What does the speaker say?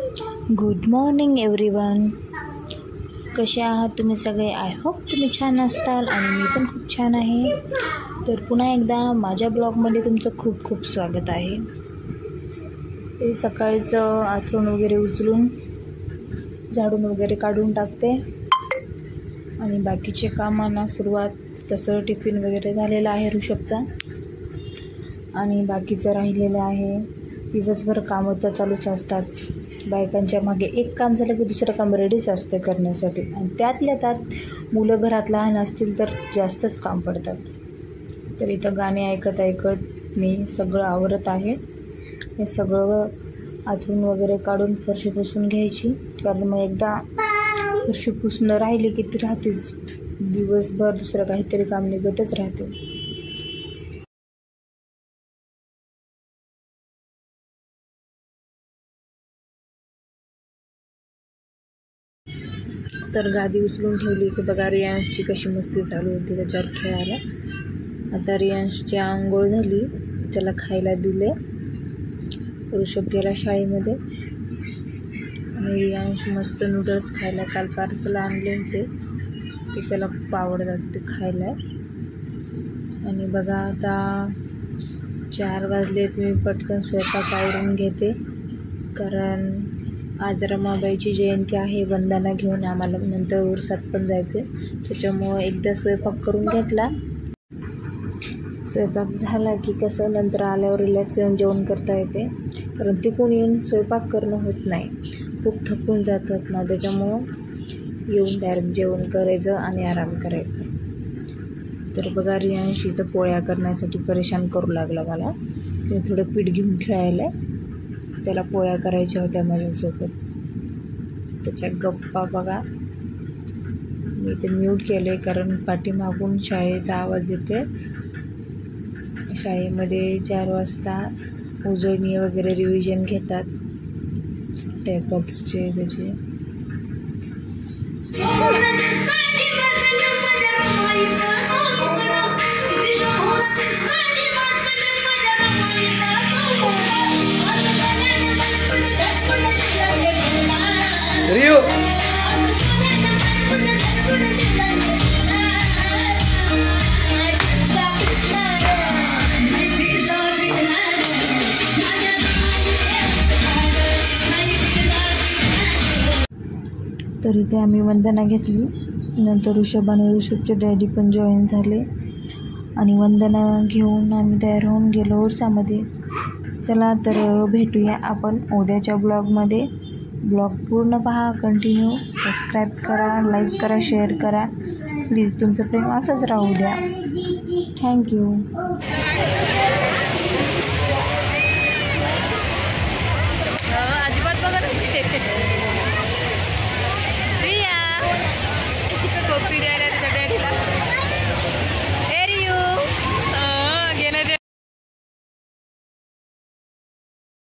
Good morning everyone. कसे आहात तुम्ही सगळे? आय होप तुम्ही छान असताल आणि मी पण खूप छान आहे. तर पुन्हा एकदा माझ्या ब्लॉगमध्ये तुमचं खूप खूप स्वागत आहे. हे सकाळचं आथरून वगैरे उचलून झाडून वगैरे काढून टाकते आणि बाकीचे कामांना सुरुवात. तसं टिफिन वगैरे झालेला आहे ऋषभचा आणि बाकीचं राहिलेलं आहे. दिवसभर कामं तर चालूच असतात. बायकांच्या मागे एक काम झालं की दुसरं काम रेडीच असते करण्यासाठी आणि त्यातल्या त्यात मुलं घरात लहान असतील तर जास्तच काम पडतात. तर इथं गाणे ऐकत ऐकत मी सगळं आवरत आहे. हे सगळं आथरून वगैरे काढून फरशी पुसून घ्यायची, कारण मग एकदा फरशी पुसणं राहिली की ती राहतेच. दिवसभर दुसरं काहीतरी काम निघतच राहते. तर गादी उचलून ठेवली की बघा रियांशची कशी मस्ती चालू होती त्याच्यावर खेळायला. आता रियांशची आंघोळ झाली, त्याला खायला दिले. ऋषभ गेला शाळेमध्ये आणि रियांश मस्त नूडल्स खायला काल पार्सल आणले होते, ते त्याला खूप आवडतात ते खायला. आणि बघा आता 4 वाजलेत. मी पटकन स्वयंपाक आवरून घेते, कारण आज रमाबाईची जयंती आहे. वंदना घेऊन आम्हाला नंतर उरसात पण जायचे, त्याच्यामुळं एकदा स्वयंपाक करून घेतला. स्वयंपाक झाला की कसं नंतर आल्यावर रिलॅक्स येऊन जेवण करता येते, कारण तिकडून येऊन स्वयंपाक करणं होत नाही, खूप थकून जातात ना, त्याच्यामुळं येऊन डायरेक्ट जेवण करायचं आणि आराम करायचं. तर बघा रियांश इथं पोळ्या करण्यासाठी परेशान करू लागला मला. ते थोडं पीठ घेऊन खेळायला, त्याला पोळ्या करायच्या होत्या माझ्यासोबत. त्याच्या गप्पा बघा. मी ते म्यूट केले कारण पाठीमागून शाळेचा आवाज येते. शाळेमध्ये 4 वाजता उजळणी वगैरे रिव्हिजन घेतात टेबल्सचे त्याचे. तर इथे आम्ही वंदना घेतली. नंतर ऋषभ आणि ऋषभचे डॅडी पण जॉईन झाले आणि वंदना घेऊन आम्ही तयार होऊन गेलो उरसामध्ये. चला तर भेटूया आपण उद्याच्या ब्लॉगमध्ये. ब्लॉग पूर्ण पहा, कंटिन्यू. सबस्क्राईब करा, लाईक करा, शेअर करा. प्लीज तुमचं प्रेम असंच राहू द्या. थँक्यू.